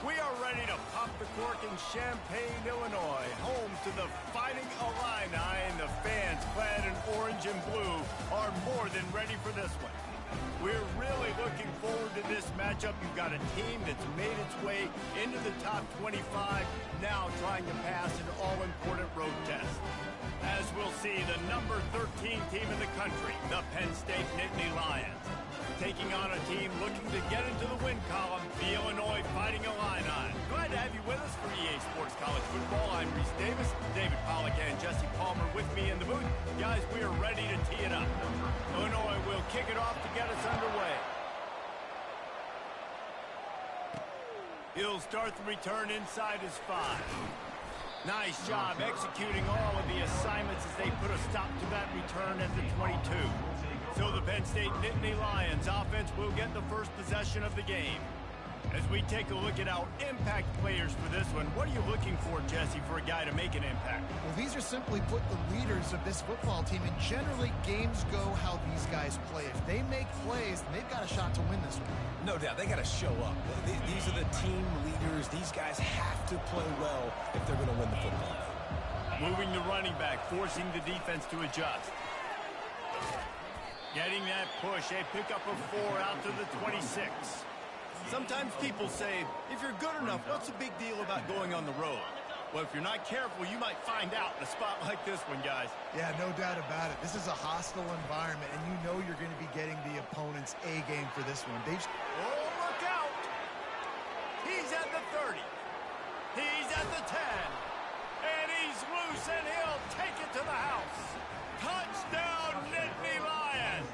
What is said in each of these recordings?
We are ready to pop the cork in Champaign, Illinois, home to the Fighting Illini, and the fans clad in orange and blue are more than ready for this one. We're really looking forward to this matchup. You've got a team that's made its way into the top 25, now trying to pass an all-important road test. As we'll see, the number 13 team in the country, the Penn State Nittany Lions, taking on a team looking to get into the win column, the Illinois Fighting Illini. Glad to have you with us for EA Sports College Football. I'm Reese Davis, David Pollack, and Jesse Palmer with me in the booth. Guys, we are ready to tee it up. Illinois will kick it off to get us underway. He'll start the return inside his 5. Nice job executing all of the assignments as they put a stop to that return at the 22. So the Penn State Nittany Lions offense will get the first possession of the game. As we take a look at our impact players for this one, what are you looking for, Jesse, for a guy to make an impact? Well, these are simply put the leaders of this football team, and generally games go how these guys play. If they make plays, then they've got a shot to win this one. No doubt, they got to show up. These are the team leaders. These guys have to play well if they're going to win the football game. Moving the running back, forcing the defense to adjust. Getting that push, a pickup of 4 out to the 26. Sometimes people say, if you're good enough, what's the big deal about going on the road? Well, if you're not careful, you might find out in a spot like this one, guys. Yeah, no doubt about it. This is a hostile environment, and you know you're going to be getting the opponent's A game for this one. Oh, look out! He's at the 30. He's at the 10. And he's loose, and he'll take it to the house. Touchdown, Nittany Lions!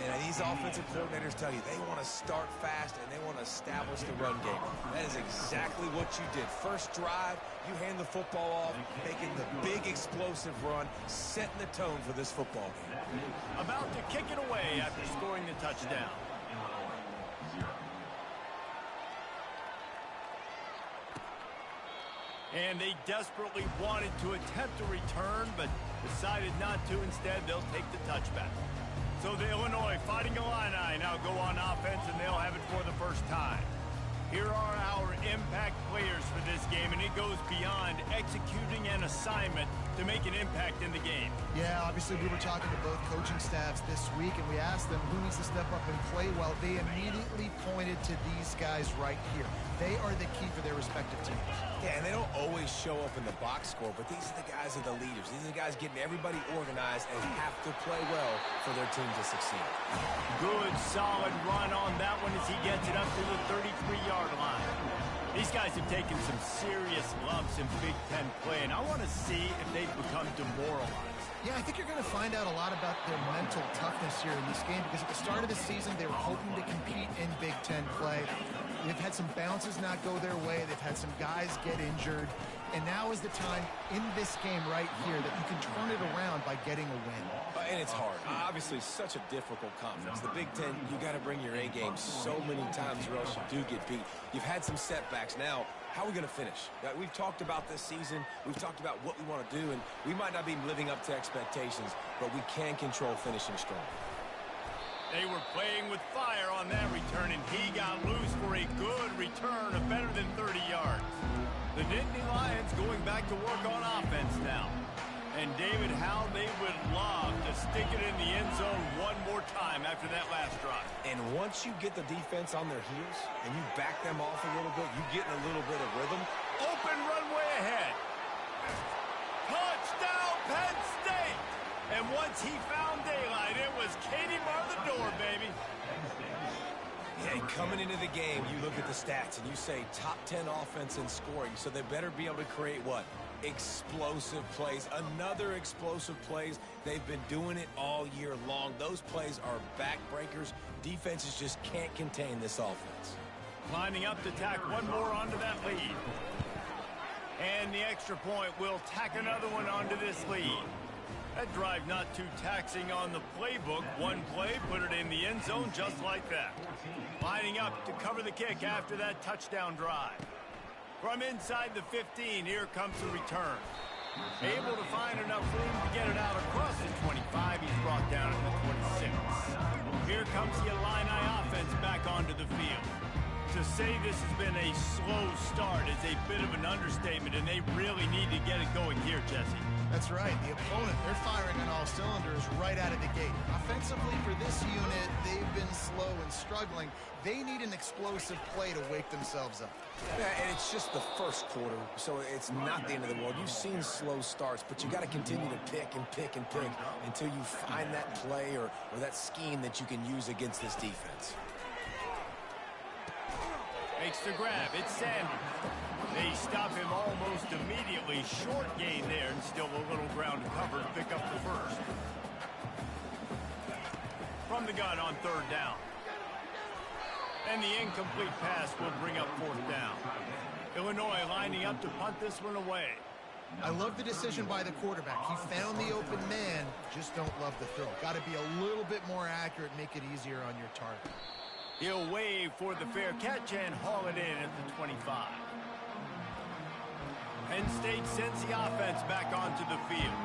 And these offensive coordinators tell you they want to start fast and they want to establish the run game. That is exactly what you did. First drive, you hand the football off, making the big explosive run, setting the tone for this football game. About to kick it away after scoring the touchdown. And they desperately wanted to attempt a return, but decided not to. Instead, they'll take the touchback. So the Illinois Fighting Illini now go on offense, and they'll have it for the first time. Here are our impact players for this game, and it goes beyond executing an assignment to make an impact in the game. Yeah, obviously we were talking to both coaching staffs this week, and we asked them who needs to step up and play well. They immediately pointed to these guys right here. They are the key for their respective teams. Yeah, and they don't always show up in the box score, but these are the guys that are the leaders. These are the guys getting everybody organized and have to play well for their team to succeed. Good, solid run on that one as he gets it up to the 33-yard line. These guys have taken some serious lumps in Big Ten play, and I want to see if they've become demoralized. Yeah, I think you're going to find out a lot about their mental toughness here in this game, because at the start of the season, they were hoping to compete in Big Ten play. They've had some bounces not go their way. They've had some guys get injured. And now is the time in this game right here that you can turn it around by getting a win. And it's hard. Obviously, such a difficult conference. The Big Ten, you got to bring your A game so many times or else you do get beat. You've had some setbacks. Now, how are we going to finish? We've talked about this season. We've talked about what we want to do, and we might not be living up to expectations, but we can control finishing strong. They were playing with fire on that return, and he got loose for a good return of better than 30 yards. The Nittany Lions going back to work on offense now. And David, how they would love to stick it in the end zone one more time after that last drive. And once you get the defense on their heels and you back them off a little bit, you get in a little bit of rhythm. Open runway ahead. Touchdown, Penn State! And once he found daylight, it was Katie bar the door, baby. Yeah, coming into the game, you look at the stats and you say top 10 offense in scoring, so they better be able to create what? Explosive plays. Another explosive plays. They've been doing it all year long. Those plays are backbreakers. Defenses just can't contain this offense. Lining up to tack one more onto that lead. And the extra point will tack another one onto this lead. That drive not too taxing on the playbook. One play, put it in the end zone just like that. Lining up to cover the kick after that touchdown drive. From inside the 15, here comes the return. Able to find enough room to get it out across the 25. He's brought down at the 26. Here comes the Illini offense back onto the field. To say this has been a slow start is a bit of an understatement, and they really need to get it going here, Jesse. That's right. The opponent, they're firing on all cylinders right out of the gate. Offensively, for this unit, they've been slow and struggling. They need an explosive play to wake themselves up. Yeah, and it's just the first quarter, so it's not the end of the world. You've seen slow starts, but you got to continue to pick and pick and pick until you find that play or that scheme that you can use against this defense. Makes the grab. It's Sanders. They stop him almost immediately. Short gain there, and still a little ground to cover to pick up the first. From the gun on third down. And the incomplete pass will bring up fourth down. Illinois lining up to punt this one away. I love the decision by the quarterback. He found the open man, just don't love the throw. Got to be a little bit more accurate, make it easier on your target. He'll wave for the fair catch and haul it in at the 25. Penn State sends the offense back onto the field.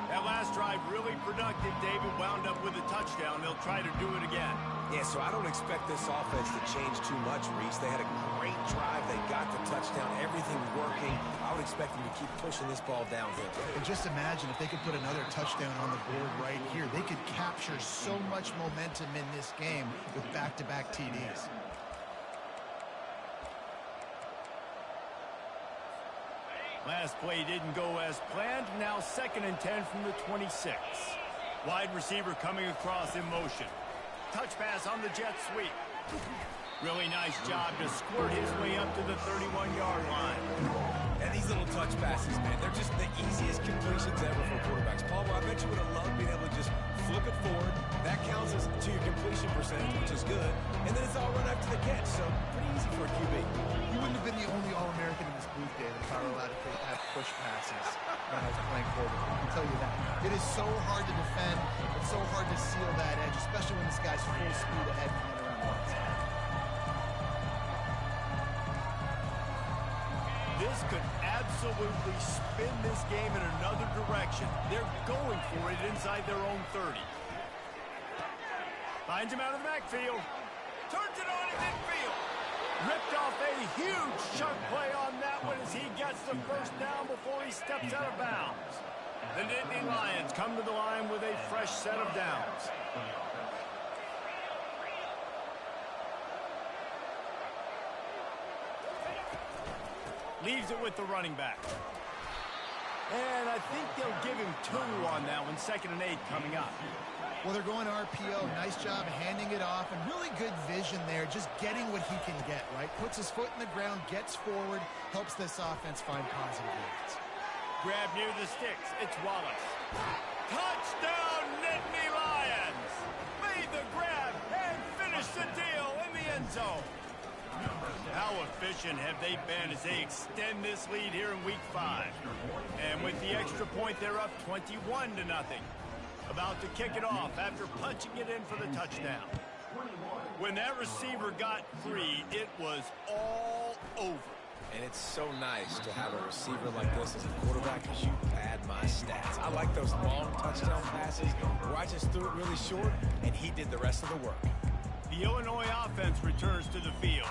That last drive really productive. David wound up with a touchdown. They'll try to do it again. Yeah, so I don't expect this offense to change too much, Reese. They had a great drive. They got the touchdown. Everything working. I would expect them to keep pushing this ball downhill. And just imagine if they could put another touchdown on the board right here. They could capture so much momentum in this game with back-to-back TDs. Last play didn't go as planned. Now 2nd and 10 from the 26. Wide receiver coming across in motion. Touch pass on the jet sweep. Really nice job to squirt his way up to the 31-yard line. And these little touch passes, man, they're just the easiest completions ever for quarterbacks. Palmer, I bet you would have loved being able to just flip it forward. That counts as to your completion percentage, which is good. And then it's all run after the catch, so pretty easy for a QB. You wouldn't have been the only All-American in this booth, David, if I were allowed to have push passes when I was playing quarterback. I can tell you that. It is so hard to defend. It's so hard to seal that edge, especially when this guy's full speed ahead coming around the outside. This could absolutely spin this game in another direction. They're going for it inside their own 30. Finds him out of the backfield. Turns it on in midfield. Ripped off a huge chunk play on that one as he gets the first down before he steps out of bounds. The Nittany Lions come to the line with a fresh set of downs. Leaves it with the running back. And I think they'll give him 2 on that one. 2nd and 8 coming up. Well, they're going RPO. Nice job handing it off, and really good vision there, just getting what he can get, right? Puts his foot in the ground, gets forward, helps this offense find positive yards. Grab near the sticks. It's Wallace. Touchdown, Nittany Lions! Made the grab and finished the deal in the end zone. How efficient have they been as they extend this lead here in Week 5? And with the extra point, they're up 21-0. About to kick it off after punching it in for the touchdown. When that receiver got free, it was all over. And it's so nice to have a receiver like this as a quarterback because you pad my stats. I like those long touchdown passes where I just threw it really short and he did the rest of the work. The Illinois offense returns to the field.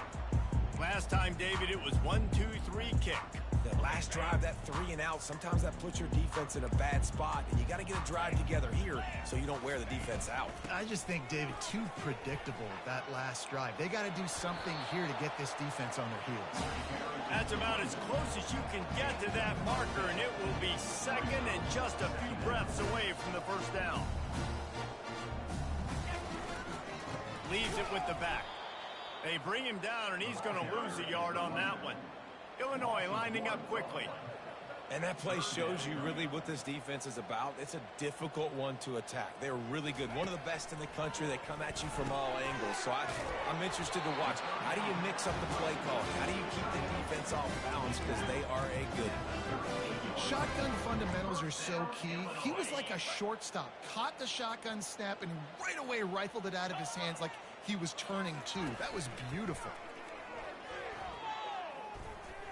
Last time, David, it was 1-2-3 kick. That last drive, that 3 and out, sometimes that puts your defense in a bad spot, and you got to get a drive together here so you don't wear the defense out. I just think, David, too predictable, that last drive. They got to do something here to get this defense on their heels. That's about as close as you can get to that marker, and it will be 2nd and just a few breaths away from the first down. Leaves it with the back. They bring him down, and he's going to lose a yard on that one. Illinois lining up quickly. And that play shows you really what this defense is about. It's a difficult one to attack. They're really good. One of the best in the country. They come at you from all angles. So I'm interested to watch. How do you mix up the play call? How do you keep the defense off balance? Because they are a good one. Shotgun fundamentals are so key. He was like a shortstop. Caught the shotgun snap and right away rifled it out of his hands like he was turning too. That was beautiful.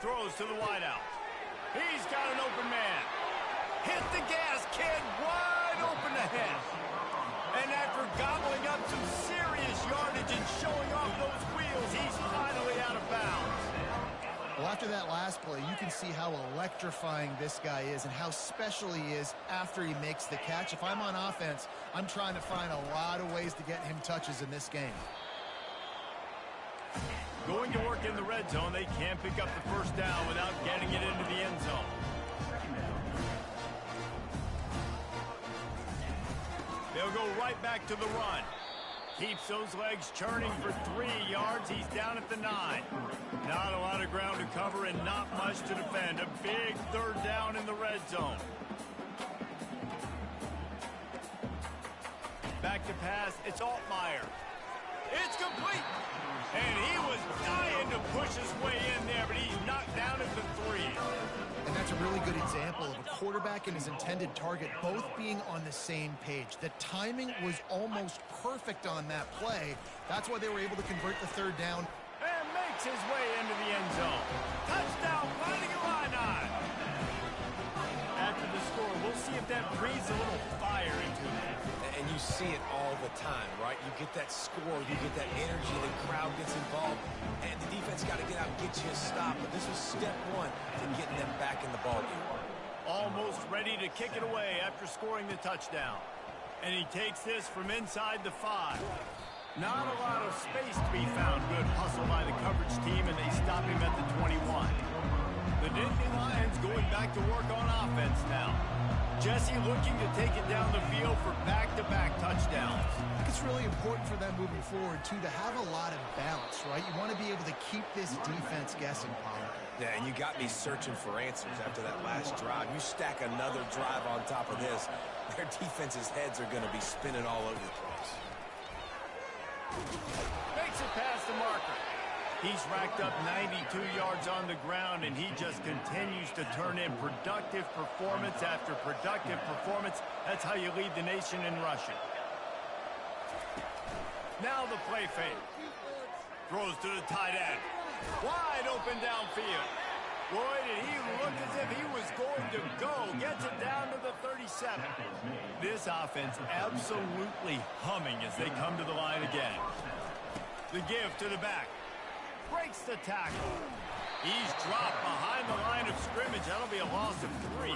Throws to the wideout. He's got an open man. Hit the gas, kid. Wide open ahead. And after gobbling up some serious yardage and showing off those wheels, he's finally out of bounds. see how electrifying this guy is and how special he is after he makes the catch. If I'm on offense, I'm trying to find a lot of ways to get him touches in this game. Going to work in the red zone, they can't pick up the first down without getting it into the end zone. They'll go right back to the run. Keeps those legs churning for 3 yards. He's down at the 9. Not a lot of ground to cover and not much to defend. A big third down in the red zone. Back to pass. It's Altmaier. It's complete. And he was dying to push his way in there, but he's knocked down at the 3. And that's a really good example of a quarterback and his intended target both being on the same page. The timing was almost perfect on that play. That's why they were able to convert the third down. And makes his way into the end zone. Touchdown, Fighting Illini. After the score, we'll see if that breathes a little fire into them. And you see it all the time, right? You get that score, you get that energy, the crowd gets involved, and the defense got to get out and get you a stop. But this was step one to getting them back in the ballgame. Almost ready to kick it away after scoring the touchdown. And he takes this from inside the 5. Not a lot of space to be found. Good hustle by the coverage team, and they stop him at the 21. The Nittany Lions going back to work on offense now. Jesse looking to take it down the field for back-to-back touchdowns. I think it's really important for them moving forward, too, to have a lot of balance, right? You want to be able to keep this defense guessing, Pollard. Yeah, and you got me searching for answers after that last drive. You stack another drive on top of this, their defense's heads are going to be spinning all over the place. Makes it past the marker. He's racked up 92 yards on the ground, and he just continues to turn in productive performance after productive performance. That's how you lead the nation in rushing. Now the play fake. Throws to the tight end. Wide open downfield. Boy, did he look as if he was going to go. Gets it down to the 37. This offense absolutely humming as they come to the line again. The give to the back. Breaks the tackle. He's dropped behind the line of scrimmage. That'll be a loss of 3.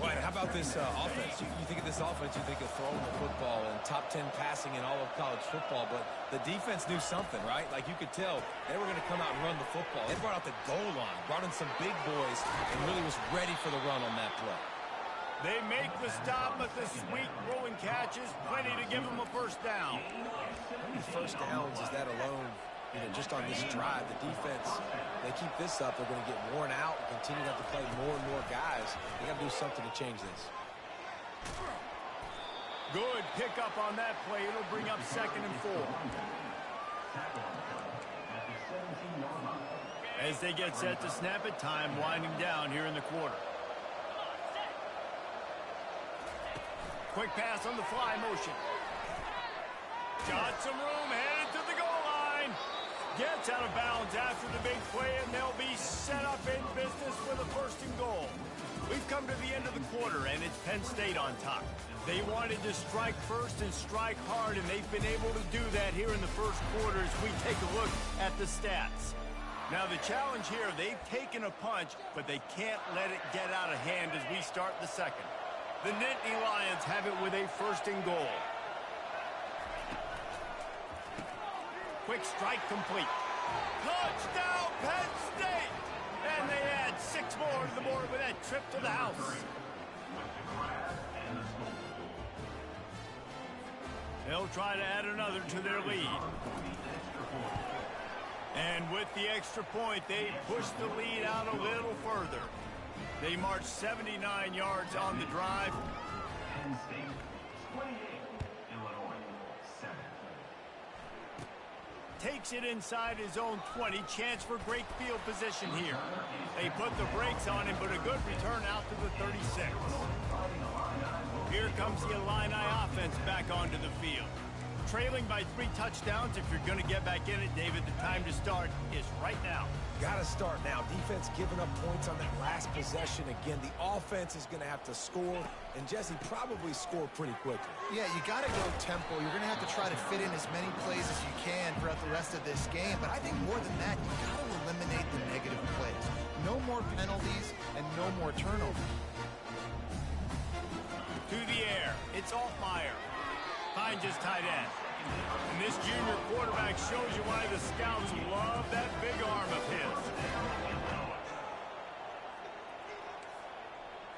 Well, how about this offense? You think of this offense, you think of throwing the football and top 10 passing in all of college football, but the defense knew something, right? Like you could tell they were going to come out and run the football. They brought out the goal line, brought in some big boys, and really was ready for the run on that play. They make the stop, but the sweet throwing catch is plenty to give them a first down. How many first downs is that alone? You know, just on this drive, the defense, they keep this up, they're going to get worn out and continue to have to play more and more guys. They got to do something to change this. Good pickup on that play. It'll bring up 2nd and 4. As they get set to snap it, time winding down here in the quarter. Quick pass on the fly motion. Got some room, headed to the goal line. Gets out of bounds after the big play, and they'll be set up in business with a 1st and goal. We've come to the end of the quarter, and it's Penn State on top. They wanted to strike first and strike hard, and they've been able to do that here in the first quarter as we take a look at the stats. Now, the challenge here, they've taken a punch, but they can't let it get out of hand as we start the second. The Nittany Lions have it with a 1st and goal. Quick strike complete. Touchdown, Penn State! And they add 6 more to the board with that trip to the house. They'll try to add another to their lead. And with the extra point, they push the lead out a little further. They march 79 yards on the drive. Penn State 28, Illinois 7. Takes it inside his own 20. Chance for great field position here. They put the brakes on him, but a good return out to the 36. Here comes the Illini offense back onto the field. Trailing by 3 touchdowns. If you're going to get back in it, David, the time to start is right now. Got to start now. Defense giving up points on that last possession. Again, the offense is going to have to score, and Jesse probably score pretty quickly. Yeah, you got to go tempo. You're going to have to try to fit in as many plays as you can throughout the rest of this game. But I think more than that, you got to eliminate the negative plays. No more penalties and no more turnovers. To the air. It's Altmaier. Finds his tight end. And this junior quarterback shows you why the scouts love that big arm of his.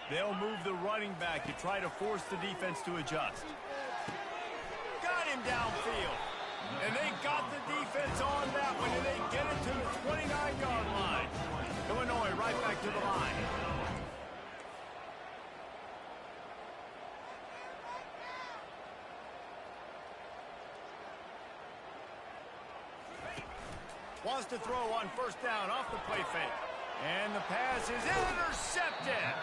They'll move the running back to try to force the defense to adjust. Got him downfield. And they got the defense on that one, and they get it to the 29-yard line. Illinois right back to the line. Wants to throw on first down off the play fake. And the pass is intercepted.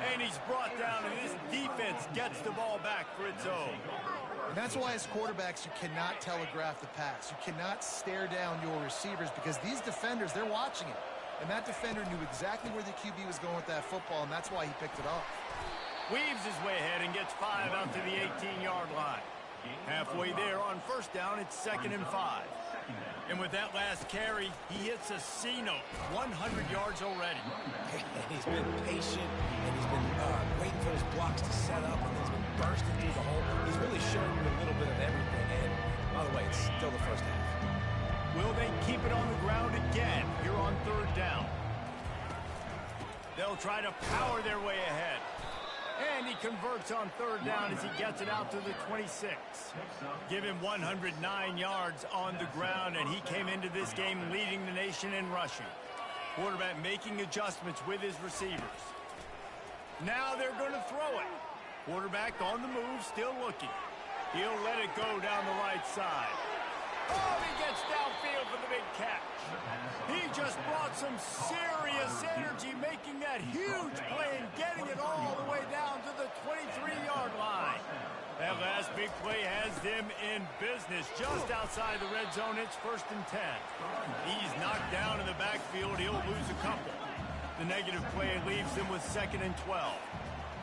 And he's brought down, and this defense gets the ball back for its own. And that's why as quarterbacks, you cannot telegraph the pass. You cannot stare down your receivers because these defenders, they're watching it. And that defender knew exactly where the QB was going with that football, and that's why he picked it off. Weaves his way ahead and gets 5 out to the 18-yard line. Halfway there on first down, it's 2nd and 5. And with that last carry, he hits a C-note, 100 yards already. And he's been patient, and he's been waiting for his blocks to set up, and he's been bursting through the hole. He's really showing you a little bit of everything. And, by the way, it's still the first half. Will they keep it on the ground again here on 3rd down? They'll try to power their way ahead. And he converts on 3rd down as he gets it out to the 26. Give him 109 yards on the ground, and he came into this game leading the nation in rushing. Quarterback making adjustments with his receivers. Now they're going to throw it. Quarterback on the move, still looking. He'll let it go down the right side. Oh, he gets downfield for the big catch. He just brought some serious energy, making that huge play and getting it all the way down to the 23-yard line. That last big play has them in business just outside the red zone. It's 1st and 10. He's knocked down in the backfield. He'll lose a couple. The negative play leaves them with 2nd and 12.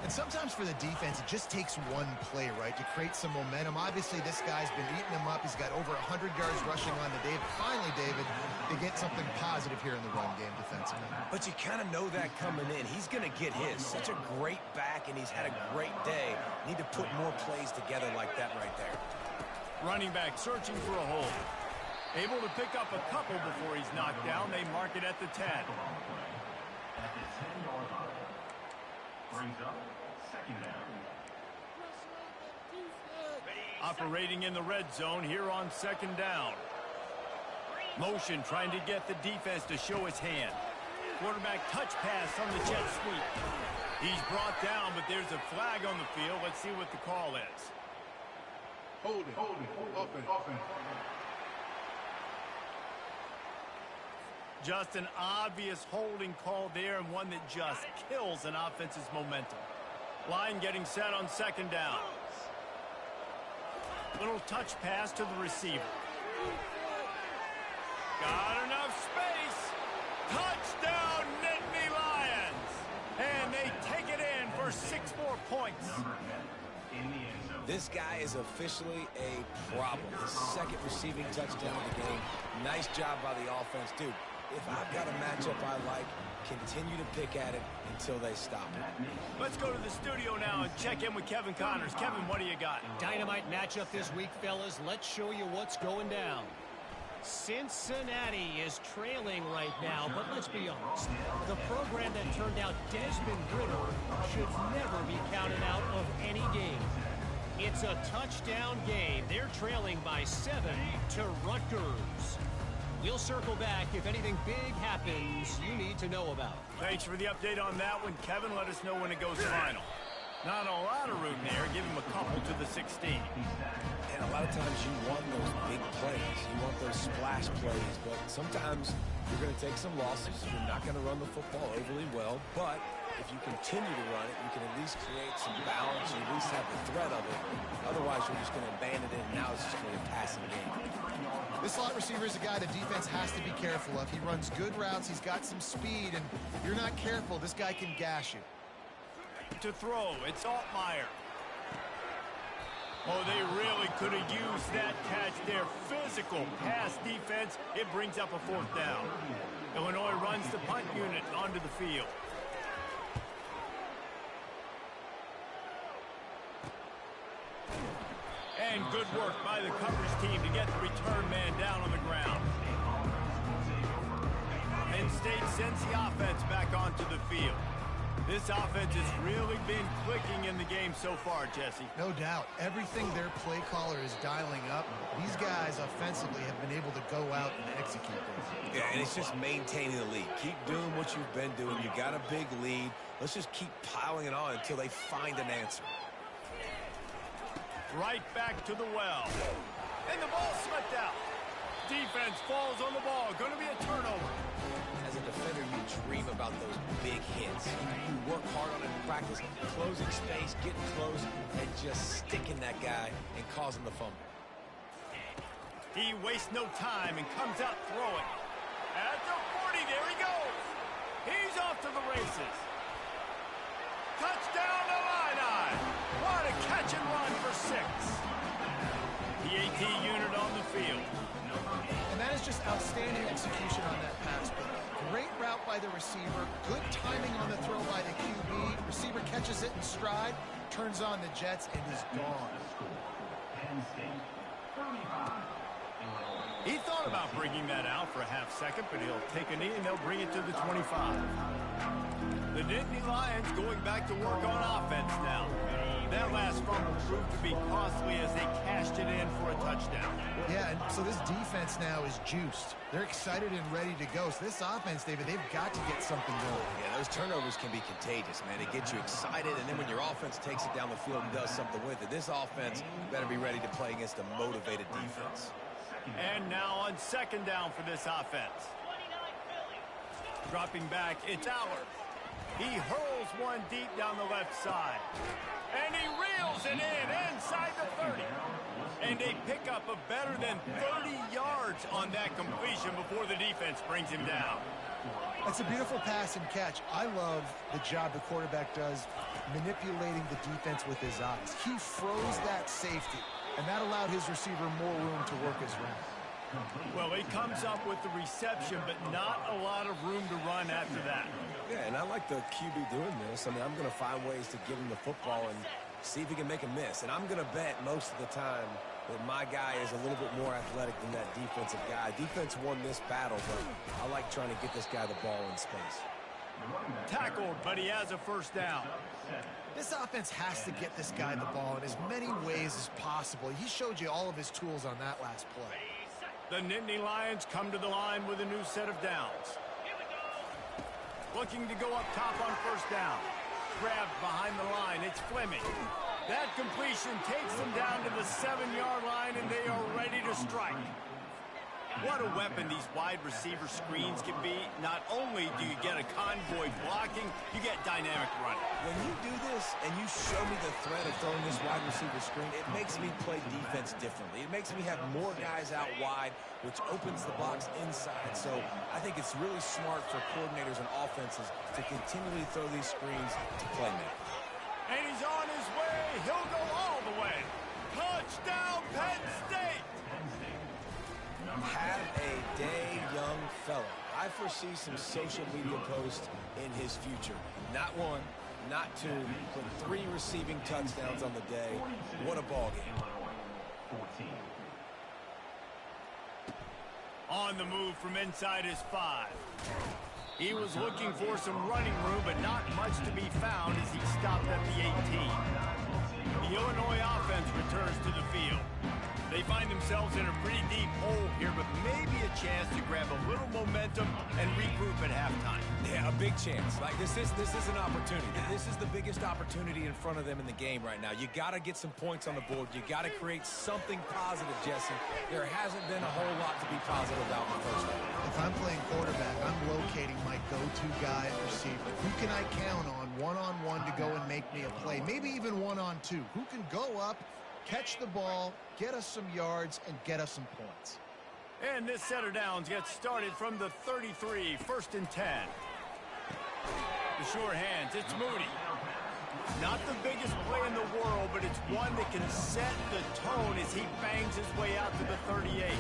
And sometimes for the defense, it just takes one play, right, to create some momentum. Obviously, this guy's been eating them up. He's got over 100 yards rushing on to David. Finally, David, they get something positive here in the run game defensively. But you kind of know that coming in. He's going to get his. Such a great back, and he's had a great day. Need to put more plays together like that right there. Running back searching for a hole. Able to pick up a couple before he's knocked down. They mark it at the 10. At the 10-yard line. Brings up 2nd down. Operating in the red zone here on 2nd down. Motion trying to get the defense to show his hand. Quarterback touch pass on the jet sweep. He's brought down, but there's a flag on the field. Let's see what the call is. Hold it. Open. Just an obvious holding call there, and one that just kills an offense's momentum. Line getting set on 2nd down. Little touch pass to the receiver. Got enough space. Touchdown, Nittany Lions. And they take it in for 6 more points. This guy is officially a problem. His 2nd receiving touchdown of the game. Nice job by the offense. Dude, if I've got a matchup I like, continue to pick at it until they stop it. Let's go to the studio now and check in with Kevin Connors. Kevin, what do you got? Dynamite matchup this week, fellas. Let's show you what's going down. Cincinnati is trailing right now, but let's be honest. The program that turned out Desmond Ridder should never be counted out of any game. It's a touchdown game. They're trailing by 7 to Rutgers. We'll circle back if anything big happens you need to know about. Thanks for the update on that one, Kevin. Let us know when it goes final. Not a lot of room there. Give him a couple to the 16. And a lot of times you want those big plays. You want those splash plays. But sometimes you're going to take some losses. You're not going to run the football overly well. But If you continue to run it, you can at least create some balance. You at least have the threat of it. Otherwise, you're just going to abandon it, and now it's just going to be a passing game. This slot receiver is a guy the defense has to be careful of. He runs good routes. He's got some speed, and if you're not careful, this guy can gash you. To throw, it's Altmaier. Oh, they really could have used that catch there. Physical pass defense. It brings up a 4th down. Illinois runs the punt unit onto the field. And good work by the coverage team to get the return man down on the ground. Penn State sends the offense back onto the field. This offense has really been clicking in the game so far, Jesse. No doubt. Everything their play caller is dialing up, these guys offensively have been able to go out and execute this. Yeah, and it's just maintaining the lead. Keep doing what you've been doing. You got a big lead. Let's just keep piling it on until they find an answer. Right back to the well. And the ball slipped out. Defense falls on the ball. Going to be a turnover. As a defender, you dream about those big hits. You work hard on it in practice, closing space, getting close, and just sticking that guy and causing the fumble. He wastes no time and comes out throwing. At the 40, there he goes. He's off to the races. Touchdown Illini. What a catch and run for 6. The AT unit on the field. And that is just outstanding execution on that pass play. Great route by the receiver, good timing on the throw by the QB. Receiver catches it in stride, turns on the jets, and is gone. He thought about bringing that out for a half second, but he'll take a knee and they'll bring it to the 25. The Nittany Lions going back to work on offense now. That last fumble proved to be costly as they cashed it in for a touchdown. Yeah, and so this defense now is juiced. They're excited and ready to go. So this offense, David, they've got to get something going. Yeah, those turnovers can be contagious, man. It gets you excited, and then when your offense takes it down the field and does something with it, this offense better be ready to play against a motivated defense. And now on 2nd down for this offense. Dropping back, it's Allard. He hurls one deep down the left side. And he reels it in inside the 30. And a pickup of better than 30 yards on that completion before the defense brings him down. It's a beautiful pass and catch. I love the job the quarterback does manipulating the defense with his eyes. He froze that safety, and that allowed his receiver more room to work his route. Well, he comes up with the reception, but not a lot of room to run after that. Yeah, and I like the QB doing this. I mean, I'm going to find ways to give him the football and see if he can make a miss. And I'm going to bet most of the time that my guy is a little bit more athletic than that defensive guy. Defense won this battle, but I like trying to get this guy the ball in space. Tackled, but he has a 1st down. This offense has to get this guy the ball in as many ways as possible. He showed you all of his tools on that last play. The Nittany Lions come to the line with a new set of downs. Looking to go up top on 1st down. Grabbed behind the line. It's Fleming. That completion takes them down to the 7-yard line, and they are ready to strike. What a weapon these wide receiver screens can be. Not only do you get a convoy blocking, you get dynamic running. When you do this and you show me the threat of throwing this wide receiver screen, it makes me play defense differently. It makes me have more guys out wide, which opens the box inside. So I think it's really smart for coordinators and offenses to continually throw these screens to playmakers. And he's on his way. He'll go all the way. Touchdown, Penn State! Have a day, young fella. I foresee some social media posts in his future. Not 1, not 2, but 3 receiving touchdowns on the day. What a ball game. On the move from inside his 5. He was looking for some running room, but not much to be found as he stopped at the 18. The Illinois offense returns to the field. They find themselves in a pretty deep hole here, but maybe a chance to grab a little momentum and regroup at halftime. Yeah, a big chance. Like this is an opportunity. This is the biggest opportunity in front of them in the game right now. You got to get some points on the board. You got to create something positive, Jesse. There hasn't been a whole lot to be positive about in the first one. If I'm playing quarterback, I'm locating my go-to guy at receiver. Who can I count on one-on-one to go and make me a play, maybe even one-on-two. Who can go up, catch the ball, get us some yards, and get us some points. And this set of downs gets started from the 33, 1st and 10. The sure hands, it's Moody. Not the biggest play in the world, but it's one that can set the tone as he bangs his way out to the 38.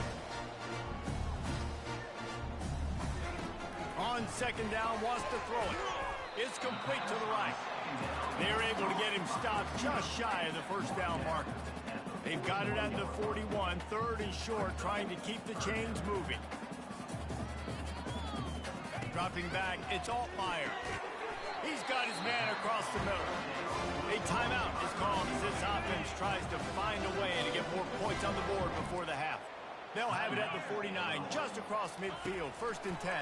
On 2nd down, wants to throw it. It's complete to the right. They're able to get him stopped just shy of the 1st down marker. They've got it at the 41, 3rd and short, trying to keep the chains moving. Dropping back, it's Altmaier. He's got his man across the middle. A timeout is called as this offense tries to find a way to get more points on the board before the half. They'll have it at the 49, just across midfield, 1st and 10.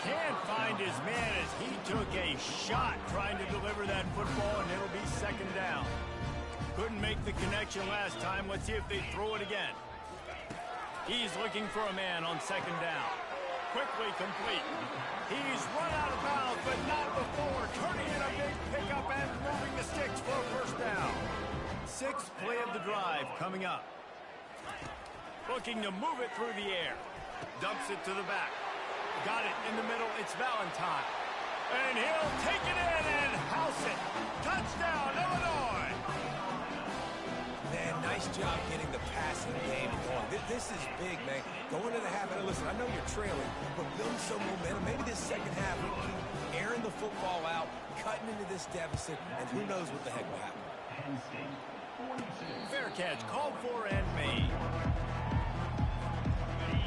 Can't find his man as he took a shot trying to deliver that football, and it'll be 2nd down. Couldn't make the connection last time. Let's see if they throw it again. He's looking for a man on 2nd down. Quickly complete. He's run out of bounds, but not before turning in a big pickup and moving the sticks for a 1st down. 6th play of the drive coming up. Looking to move it through the air. Dumps it to the back. Got it in the middle. It's Valentine. And he'll take it in and house it. Touchdown, Illinois. Man, nice job getting the passing game going. This is big, man. Going to the half, and listen, I know you're trailing, but building some momentum. Maybe this 2nd half, we keep airing the football out, cutting into this deficit, and who knows what the heck will happen. Fair catch, called for and made.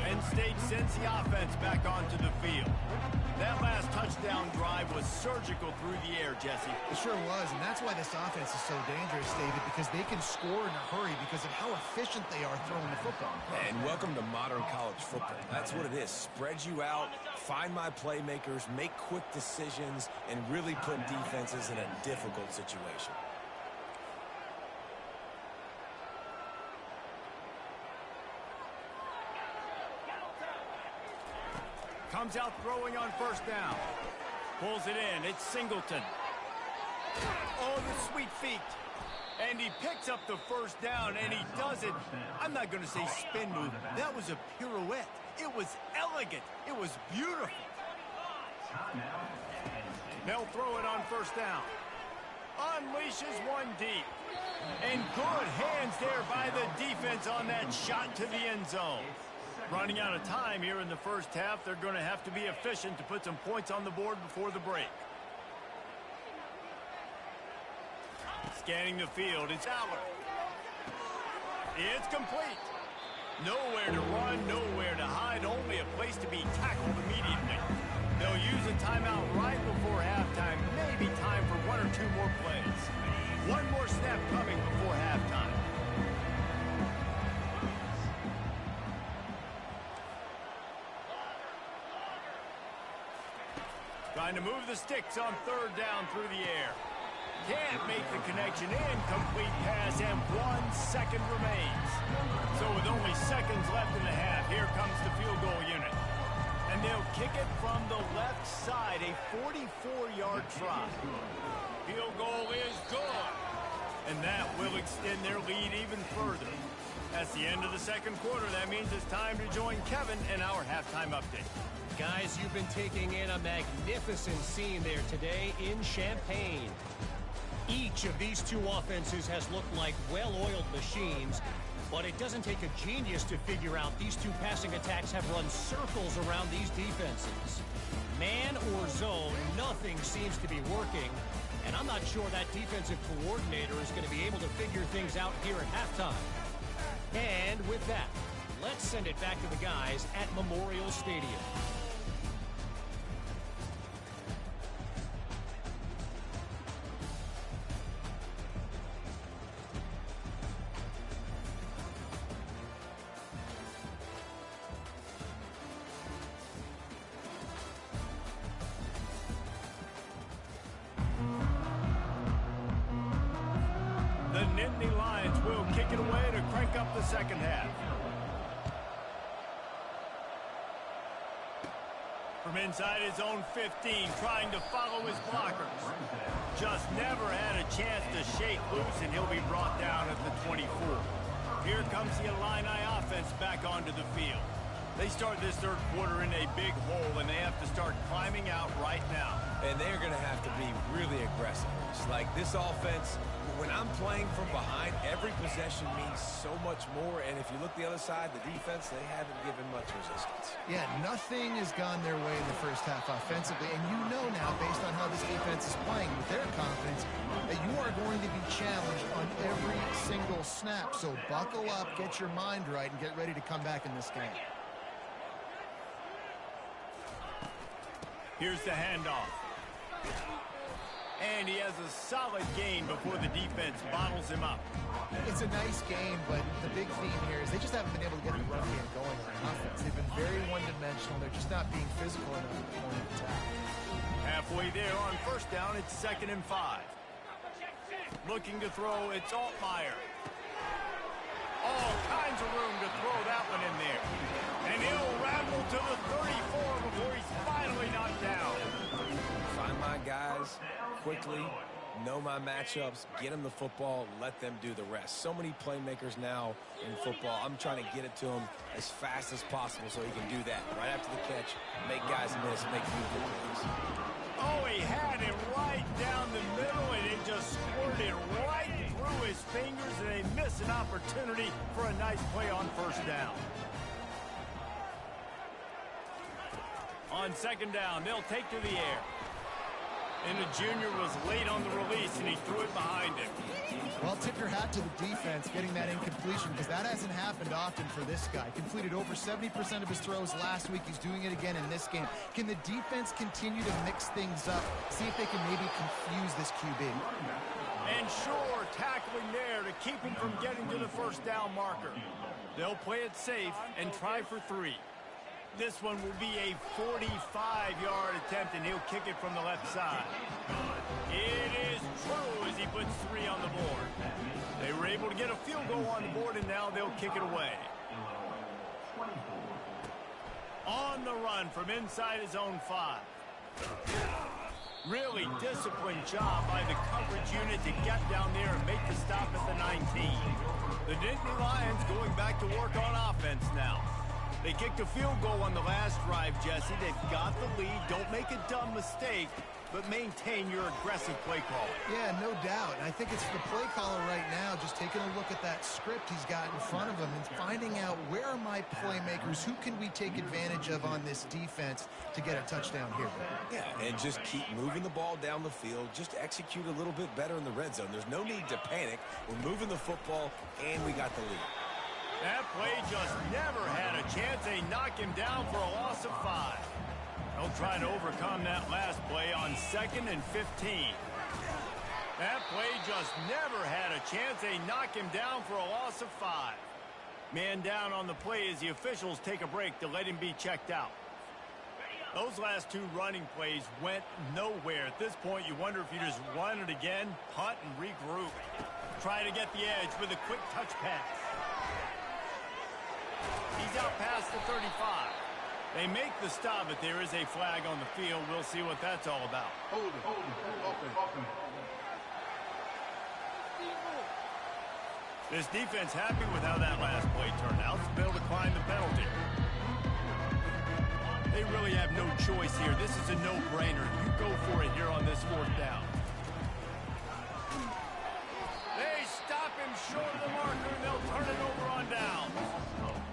Penn State sends the offense back onto the field. That last touchdown drive was surgical through the air, Jesse. It sure was, and that's why this offense is so dangerous, David, because they can score in a hurry because of how efficient they are throwing the football. And welcome to modern college football. That's what it is. Spread you out, find my playmakers, make quick decisions, and really put defenses in a difficult situation. Comes out throwing on 1st down. Pulls it in. It's Singleton. Oh, the sweet feet. And he picks up the 1st down, and he does it. I'm not going to say spin move. That was a pirouette. It was elegant. It was beautiful. They'll throw it on 1st down. Unleashes one deep. And good hands there by the defense on that shot to the end zone. Running out of time here in the 1st half. They're going to have to be efficient to put some points on the board before the break. Scanning the field, it's Aller. It's complete. Nowhere to run, nowhere to hide, only a place to be tackled immediately. They'll use a timeout right before halftime. Maybe time for 1 or 2 more plays. One more snap coming before halftime. Trying to move the sticks on 3rd down through the air. Can't make the connection. Incomplete pass, and 1 second remains. So with only seconds left in the half, here comes the field goal unit. And they'll kick it from the left side, a 44-yard try. Field goal is good. And that will extend their lead even further. That's the end of the 2nd quarter. That means it's time to join Kevin in our halftime update. Guys, you've been taking in a magnificent scene there today in Champaign. Each of these 2 offenses has looked like well-oiled machines, but it doesn't take a genius to figure out these 2 passing attacks have run circles around these defenses. Man or zone, nothing seems to be working, and I'm not sure that defensive coordinator is going to be able to figure things out here at halftime. And with that, let's send it back to the guys at Memorial Stadium. The Nittany Lions will kick it away to crank up the 2nd half. from inside his own 15, trying to follow his blockers. Just never had a chance to shake loose, and he'll be brought down at the 24. Here comes the Illini offense back onto the field. They start this third quarter in a big hole, and they have to start climbing out right now. And they're going to have to be really aggressive. It's like this offense, when I'm playing from behind, every possession means so much more. And if you look the other side, the defense, they haven't given much resistance. Yeah, nothing has gone their way in the first half offensively. And you know now, based on how this defense is playing with their confidence, that you are going to be challenged on every single snap. So buckle up, get your mind right, and get ready to come back in this game. Here's the handoff. And he has a solid gain before the defense bottles him up. It's a nice game, but the big theme here is they just haven't been able to get the run game going on offense. They've been very one-dimensional. They're just not being physical enough at the point of attack. Halfway there on first down, it's 2nd and 5. Looking to throw, it's Altmaier. All kinds of room to throw that one in there. And he'll ramble to the 34 before he's finally knocked down. Find my guys quickly, know my matchups, get them the football, let them do the rest. So many playmakers now in football. I'm trying to get it to him as fast as possible so he can do that. Right after the catch, make guys miss, make few good plays. Oh, he had it right down the middle, and it just squirted right through his fingers, and they miss an opportunity for a nice play on first down. On 2nd down, they'll take to the air. And the junior was late on the release, and he threw it behind him. Well, tip your hat to the defense getting that incompletion, because that hasn't happened often for this guy. Completed over 70% of his throws last week. He's doing it again in this game. Can the defense continue to mix things up, see if they can maybe confuse this QB? And sure, tackling there to keep him from getting to the first down marker. They'll play it safe and try for 3. This one will be a 45-yard attempt, and he'll kick it from the left side. It is true as he puts 3 on the board. They were able to get a field goal on the board, and now they'll kick it away. On the run from inside his own 5. Really disciplined job by the coverage unit to get down there and make the stop at the 19. The Nittany Lions going back to work on offense now. They kicked a field goal on the last drive, Jesse. They've got the lead. Don't make a dumb mistake, but maintain your aggressive play calling. Yeah, no doubt. And I think it's the play caller right now just taking a look at that script he's got in front of him and finding out where are my playmakers, who can we take advantage of on this defense to get a touchdown here. Yeah, and just keep moving the ball down the field. Just execute a little bit better in the red zone. There's no need to panic. We're moving the football, and we got the lead. That play just never had a chance. They knock him down for a loss of 5. They'll try to overcome that last play on 2nd and 15. That play just never had a chance. They knock him down for a loss of 5. Man down on the play as the officials take a break to let him be checked out. Those last 2 running plays went nowhere. At this point, you wonder if you just run it again, punt, and regroup. Try to get the edge with a quick touch pass. He's out past the 35. They make the stop, but there is a flag on the field. We'll see what that's all about. Hold it. Open. This defense happy with how that last play turned out, so they'll decline the penalty. They really have no choice here. This is a no-brainer. You go for it here on this 4th down. They stop him short of the marker, and they'll turn it over on down.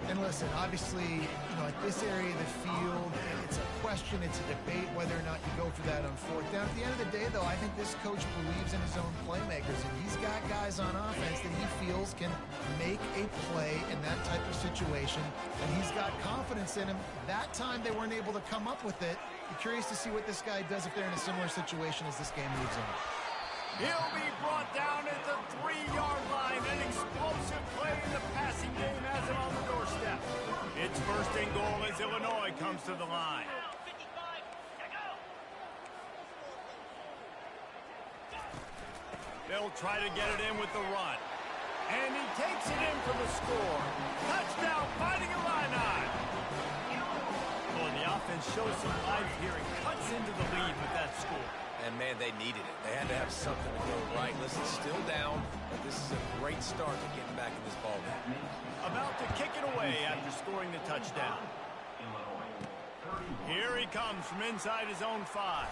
And listen, obviously, at this area of the field, it's a question, it's a debate whether or not you go for that on 4th down. At the end of the day, though, I think this coach believes in his own playmakers, and he's got guys on offense that he feels can make a play in that type of situation, and he's got confidence in him. That time they weren't able to come up with it. I'm curious to see what this guy does if they're in a similar situation as this game moves on. He'll be brought down at the 3-yard line. An explosive play in the passing game has him on the doorstep. It's 1st and goal as Illinois comes to the line. They'll try to get it in with the run. And he takes it in for the score. Touchdown, Fighting Illini. Well, the offense shows some life here and cuts into the lead with that score. And, man, they needed it. They had to have something to go right. Listen, still down, but this is a great start to getting back in this ballgame. About to kick it away after scoring the touchdown. Here he comes from inside his own 5.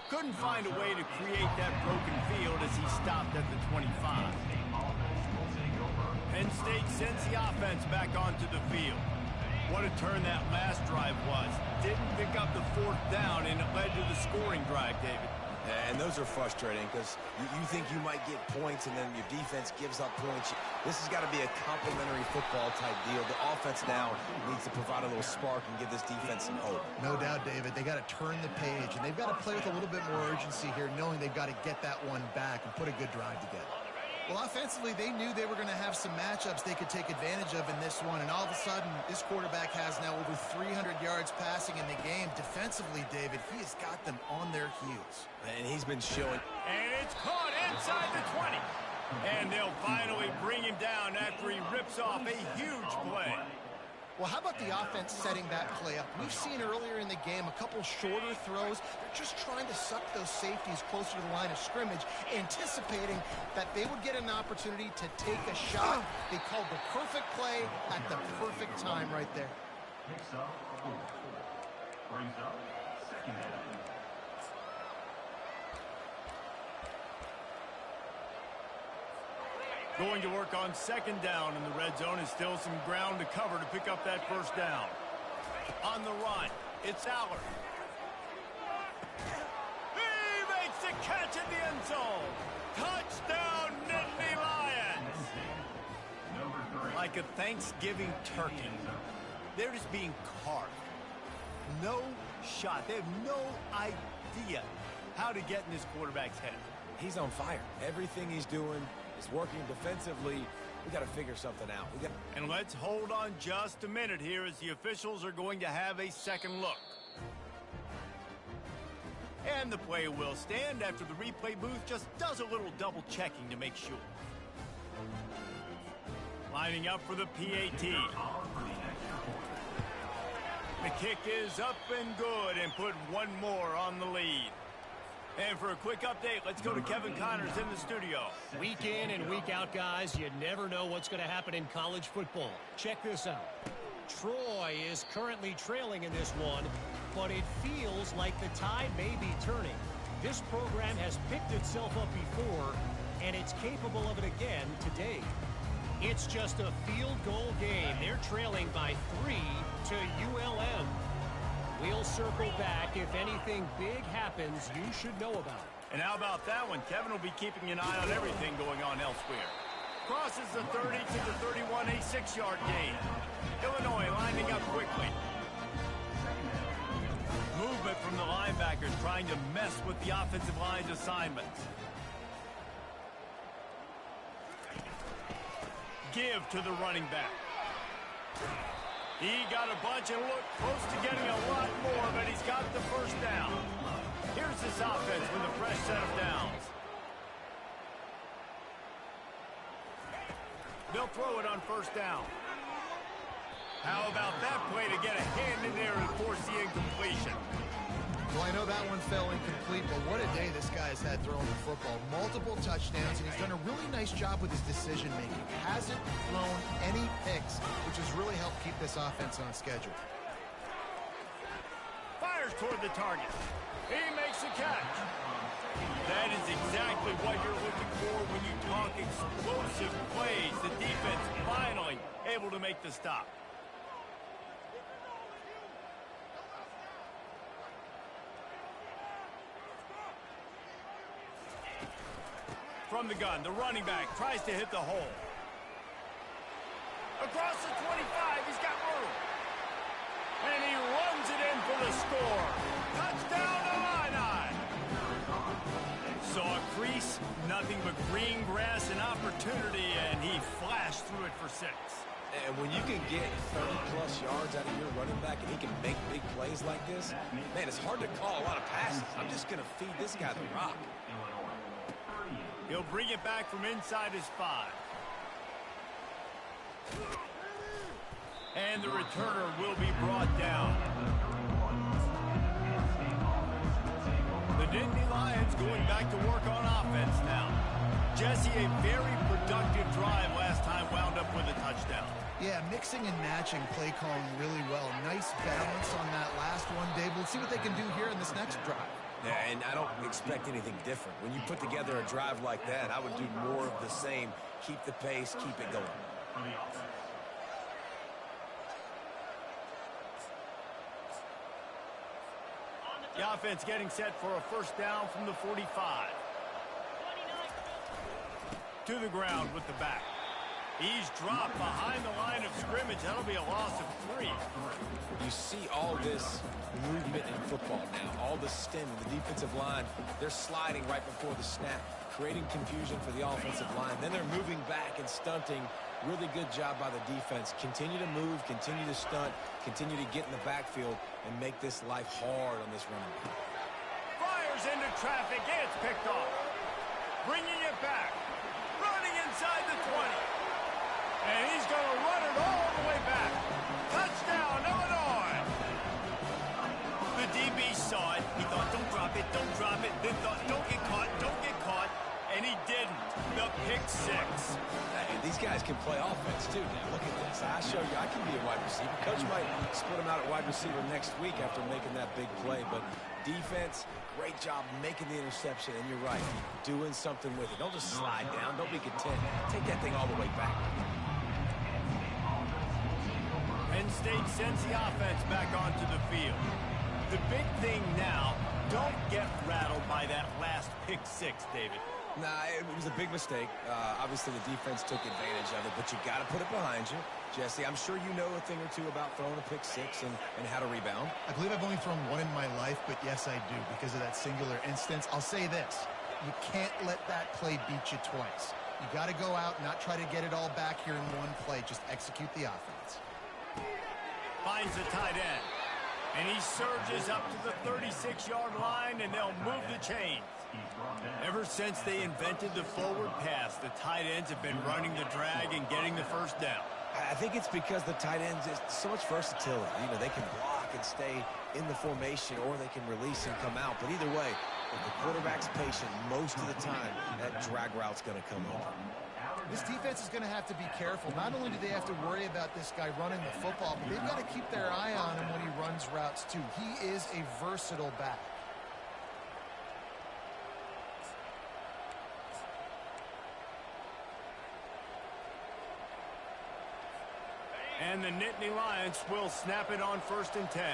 Couldn't find a way to create that broken field as he stopped at the 25. Penn State sends the offense back onto the field. What a turn that last drive was. Didn't pick up the 4th down, and it led to the scoring drive, David. And those are frustrating because you think you might get points and then your defense gives up points. This has got to be a complementary football type deal. The offense now needs to provide a little spark and give this defense some hope. No doubt, David. They got to turn the page, and they've got to play with a little bit more urgency here, knowing they've got to get that one back and put a good drive together. Well, offensively, they knew they were going to have some matchups they could take advantage of in this one, and all of a sudden, this quarterback has now over 300 yards passing in the game. Defensively, David, he has got them on their heels. And he's been showing. And it's caught inside the 20. And they'll finally bring him down after he rips off a huge play. Well, how about the offense setting that play up? We've seen earlier in the game a couple shorter throws. They're just trying to suck those safeties closer to the line of scrimmage, anticipating that they would get an opportunity to take a shot. They called the perfect play at the perfect time right there. Picks up 4. Brings up 2nd down. Going to work on 2nd down in the red zone, is still some ground to cover to pick up that 1st down. On the run, it's Aller. He makes the catch in the end zone. Touchdown, Nittany Lions. Number 3. Like a Thanksgiving turkey, they're just being carved. No shot. They have no idea how to get in this quarterback's head. He's on fire. Everything he's doing is working defensively. We got to figure something out. And let's hold on just a minute here as the officials are going to have a second look. And the play will stand after the replay booth just does a little double checking to make sure. Lining up for the PAT. The kick is up and good and put one more on the lead. And for a quick update, let's go to Kevin Connors in the studio. Week in and week out, guys, you never know what's going to happen in college football. Check this out. Troy is currently trailing in this one, but it feels like the tide may be turning. This program has picked itself up before, and it's capable of it again today. It's just a field goal game. They're trailing by 3 to ULM. We'll circle back. If anything big happens, you should know about it. And how about that one? Kevin will be keeping an eye on everything going on elsewhere. Crosses the 30 to the 31, a 6-yard gain. Illinois lining up quickly. Movement from the linebackers trying to mess with the offensive line's assignments. Give to the running back. He got a bunch and looked close to getting a lot more, but he's got the 1st down. Here's this offense with a fresh set of downs. They'll throw it on 1st down. How about that play to get a hand in there and force the incompletion? Well, I know that one fell incomplete, but what a day this guy has had throwing the football. Multiple touchdowns, and he's done a really nice job with his decision-making. Hasn't thrown any picks, which has really helped keep this offense on schedule. Fires toward the target. He makes the catch. That is exactly what you're looking for when you talk explosive plays. The defense finally able to make the stop. From the gun, the running back tries to hit the hole. Across the 25, he's got room. And he runs it in for the score. Touchdown, Illini! Saw a crease, nothing but green grass and opportunity, and he flashed through it for 6. And when you can get 30-plus yards out of your running back and he can make big plays like this, man, it's hard to call a lot of passes. I'm just going to feed this guy the rock. He'll bring it back from inside his 5. And the returner will be brought down. The Nittany Lions going back to work on offense now. Jesse, a very productive drive last time wound up with a touchdown. Yeah, mixing and matching play calling really well. Nice balance on that last one, Dave. We'll see what they can do here in this next drive. Yeah, and I don't expect anything different. When you put together a drive like that, I would do more of the same. Keep the pace, keep it going. The offense getting set for a first down from the 45. To the ground with the back. He's dropped behind the line of scrimmage. That'll be a loss of 3. You see all this movement in football now. All the stemming, the defensive line, they're sliding right before the snap, creating confusion for the offensive line. Then they're moving back and stunting. Really good job by the defense. Continue to move, continue to stunt, continue to get in the backfield and make this life hard on this running back. Fires into traffic. It's picked off. Bringing it back. Running inside the 20. And he's going to run it all the way back. Touchdown, Illinois. The DB saw it. He thought, don't drop it, don't drop it. Then thought, don't get caught, don't get caught. And he didn't. The pick 6. Hey, these guys can play offense, too. Now, look at this. I show you I can be a wide receiver. Coach might split him out at wide receiver next week after making that big play. But defense, great job making the interception. And you're right, doing something with it. Don't just slide down. Don't be content. Take that thing all the way back. Penn State sends the offense back onto the field. The big thing now, don't get rattled by that last pick 6, David. Nah, it was a big mistake. Obviously, the defense took advantage of it, but you got to put it behind you. Jesse, I'm sure you know a thing or two about throwing a pick 6 and how to rebound. I believe I've only thrown one in my life, but yes, I do because of that singular instance. I'll say this. You can't let that play beat you twice. You got to go out and not try to get it all back here in one play. Just execute the offense. Finds the tight end. And he surges up to the 36-yard line, and they'll move the chains. Ever since they invented the forward pass, the tight ends have been running the drag and getting the first down. I think it's because the tight ends is so much versatility. You know, they can block and stay in the formation, or they can release and come out. But either way, if the quarterback's patient most of the time, that drag route's going to come open. This defense is going to have to be careful. Not only do they have to worry about this guy running the football, but they've got to keep their eye on him when he runs routes, too. He is a versatile back. And the Nittany Lions will snap it on 1st and 10.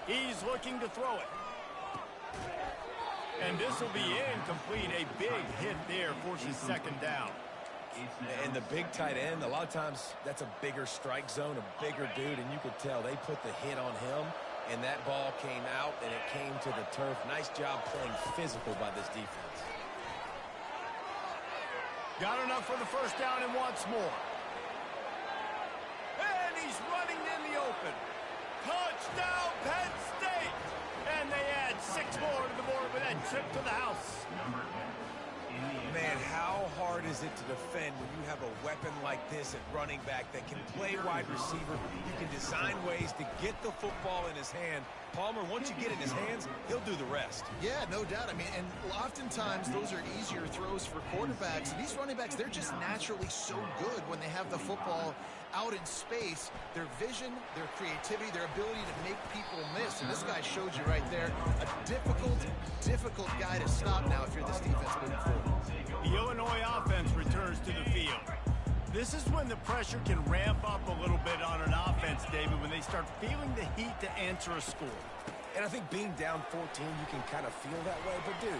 He's looking to throw it. And this will be incomplete. A big hit there forces 2nd down. And the big tight end, a lot of times that's a bigger strike zone, a bigger dude, and you could tell they put the hit on him, and that ball came out, and it came to the turf. Nice job playing physical by this defense. Got enough for the first down and wants more. And he's running in the open. Touchdown, Penn State! And they add 6 more to the board with that trip to the house. Man, how hard is it to defend when you have a weapon like this at running back that can play wide receiver? You can design ways to get the football in his hand. Palmer, once you get it in his hands, he'll do the rest. Yeah, no doubt. I mean, and oftentimes those are easier throws for quarterbacks. These running backs, they're just naturally so good when they have the football out in space. Their vision, their creativity, their ability to make people miss. And this guy showed you right there, a difficult guy to stop now if you're this defense moving forward. The Illinois offense returns to the field. This is when the pressure can ramp up a little bit on an offense, David, when they start feeling the heat to answer a score. And I think being down 14, you can kind of feel that way. But, dude,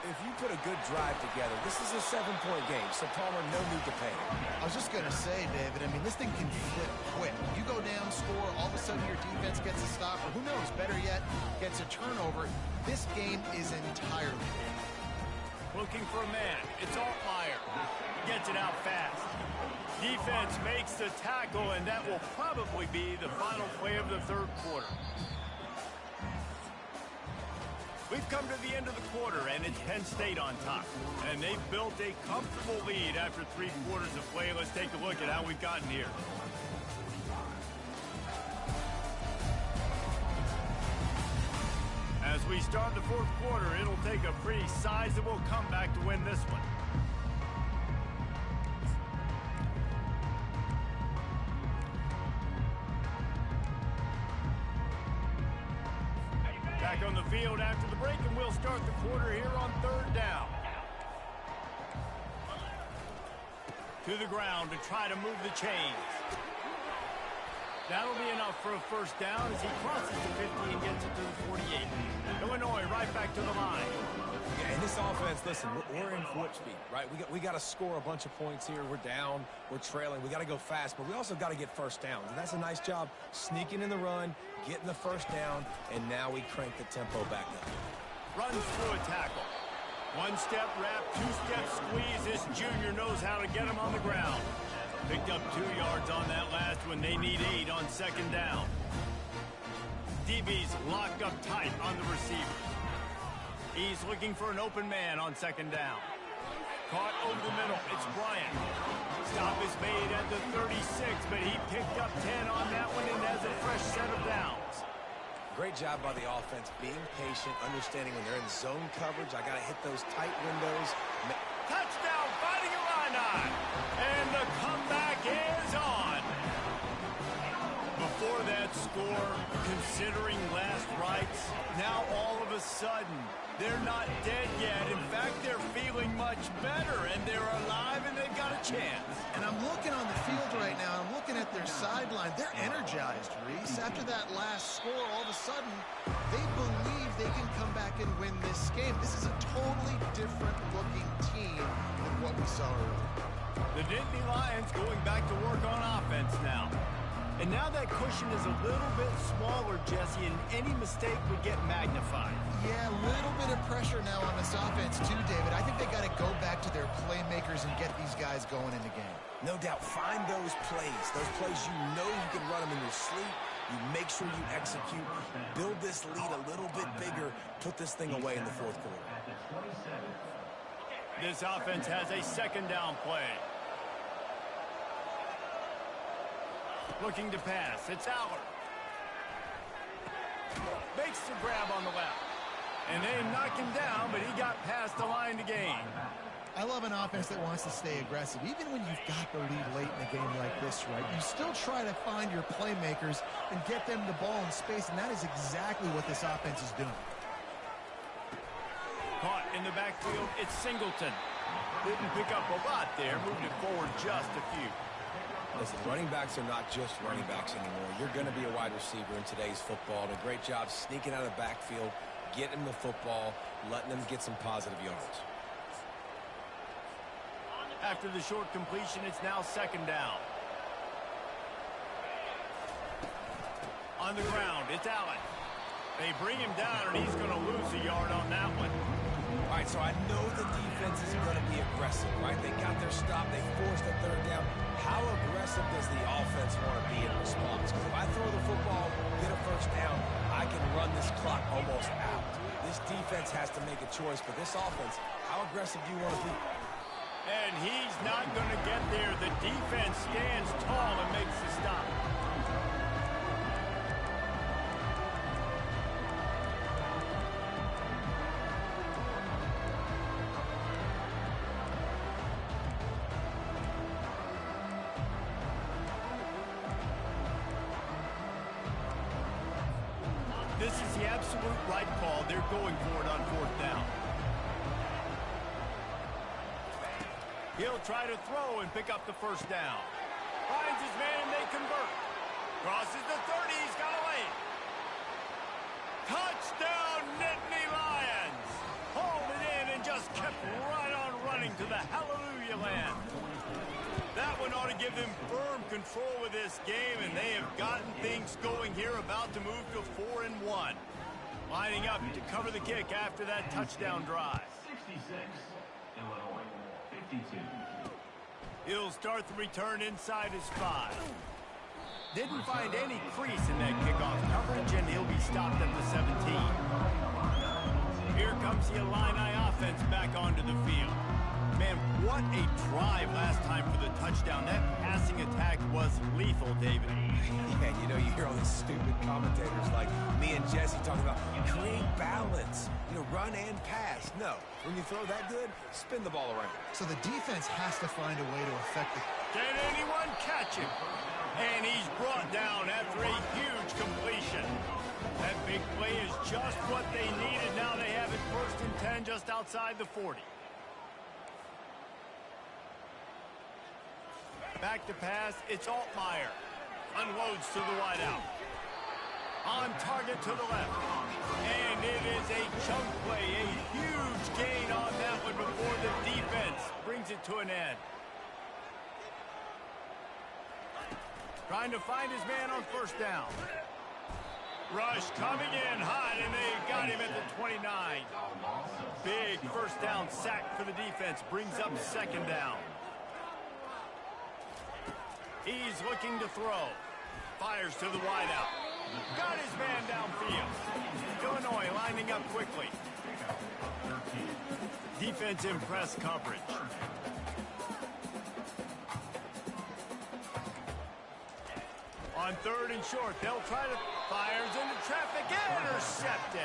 if you put a good drive together, this is a 7-point game, so Palmer, no need to panic. I was just going to say, David, I mean, this thing can flip quick. You go down, score, all of a sudden your defense gets a stop, or who knows, better yet, gets a turnover. This game is entirely looking for a man. It's Altmaier. Gets it out fast. Defense makes the tackle, and that will probably be the final play of the 3rd quarter. We've come to the end of the quarter, and it's Penn State on top. And they've built a comfortable lead after 3 quarters of play. Let's take a look at how we've gotten here. As we start the 4th quarter, it'll take a pretty sizable comeback to win this one. Back on the field after the break, and we'll start the quarter here on 3rd down. To the ground to try to move the chains. That'll be enough for a 1st down as he crosses the 50 and gets it to the 48. Illinois right back to the line. Yeah, in this offense, listen, we're in warp speed, right? We got to score a bunch of points here. We're down, we're trailing. We got to go fast, but we also got to get 1st downs. And that's a nice job sneaking in the run, getting the 1st down, and now we crank the tempo back up. Runs through a tackle. 1-step wrap, 2-step squeeze. This junior knows how to get him on the ground. Picked up 2 yards on that last one. They need 8 on 2nd down. DB's locked up tight on the receiver. He's looking for an open man on 2nd down. Caught over the middle. It's Bryant. Stop is made at the 36, but he picked up 10 on that one and has a fresh set of downs. Great job by the offense, being patient, understanding when they're in zone coverage. I got to hit those tight windows. Touchdown, Fighting Illini! And the comeback is on. Before that score, considering last rites, now all of a sudden, they're not dead yet. In fact, they're feeling much better, and they're alive, and they've got a chance. And I'm looking on the field right now. I'm looking at their sideline. They're energized, Reese. After that last score, all of a sudden, they believe they can come back and win this game. This is a totally different-looking team than what we saw earlier. The Nittany Lions going back to work on offense now. And now that cushion is a little bit smaller, Jesse, and any mistake would get magnified. Yeah, a little bit of pressure now on this offense too, David. I think they got to go back to their playmakers and get these guys going in the game. No doubt, find those plays you know you can run them in your sleep. You make sure you execute, build this lead a little bit bigger, put this thing away in the 4th quarter. This offense has a 2nd down play. Looking to pass. It's Aller. Makes the grab on the left. And they knock him down, but he got past the line to gain. I love an offense that wants to stay aggressive. Even when you've got the lead late in a game like this, right, you still try to find your playmakers and get them the ball in space, and that is exactly what this offense is doing. Caught in the backfield, it's Singleton. Didn't pick up a lot there, moved it forward just a few. Listen, running backs are not just running backs anymore. You're going to be a wide receiver in today's football. And a great job sneaking out of the backfield, getting them the football, letting them get some positive yards. After the short completion, it's now 2nd down. On the ground, it's Allen. They bring him down, and he's going to lose a yard on that one. All right, so I know the defense is going to be aggressive, right? They got their stop. They forced a 3rd down. How aggressive does the offense want to be in response? Because if I throw the football, get a 1st down, I can run this clock almost out. This defense has to make a choice. For this offense, how aggressive do you want to be? And he's not going to get there. The defense stands tall and makes the stop. This is the absolute right call. They're going for it on 4th down. He'll try to throw and pick up the 1st down. Finds his man and they convert. Crosses the 30. He's got away. Touchdown, Nittany Lions. Hauled it in and just kept right on running to the hallelujah land. That one ought to give them firm control of this game, and they have gotten things going here, about to move to 4-1. Lining up to cover the kick after that touchdown drive. 66, Illinois, 52. He'll start the return inside his 5. Didn't find any crease in that kickoff coverage, and he'll be stopped at the 17. Here comes the Illini offense back onto the field. Man, what a drive last time for the touchdown. That passing attack was lethal, David. Yeah, you know, you hear all these stupid commentators like me and Jesse talking about create balance, you know, run and pass. No, when you throw that good, spin the ball around. So the defense has to find a way to affect it. Can anyone catch him? And he's brought down after a huge completion. That big play is just what they needed. Now they have it 1st and 10 just outside the 40. Back to pass, it's Altmaier. Unloads to the wideout. On target to the left. And it is a chunk play, a huge gain on that one before the defense brings it to an end. Trying to find his man on 1st down. Rush coming in hot, and they got him at the 29. Big 1st down sack for the defense. Brings up 2nd down. He's looking to throw. Fires to the wideout. Got his man downfield. Illinois lining up quickly. Defense in press coverage. On 3rd and short, they'll try to fires into traffic. Intercepted.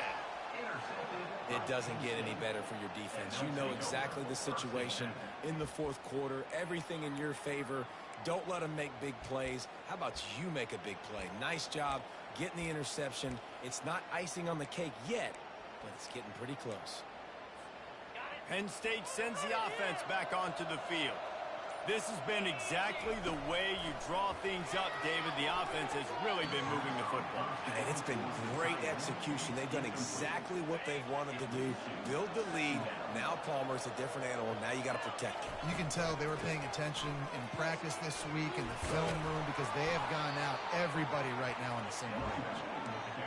It doesn't get any better for your defense. You know exactly the situation in the 4th quarter. Everything in your favor. Don't let them make big plays. How about you make a big play? Nice job getting the interception. It's not icing on the cake yet, but it's getting pretty close. Penn State sends the offense back onto the field. This has been exactly the way you draw things up, David. The offense has really been moving the football. And it's been great execution. They've done exactly what they've wanted to do. Build the lead. Now Palmer's a different animal. Now you got to protect him. You can tell they were paying attention in practice this week in the film room because they have gone out everybody right now on the same page.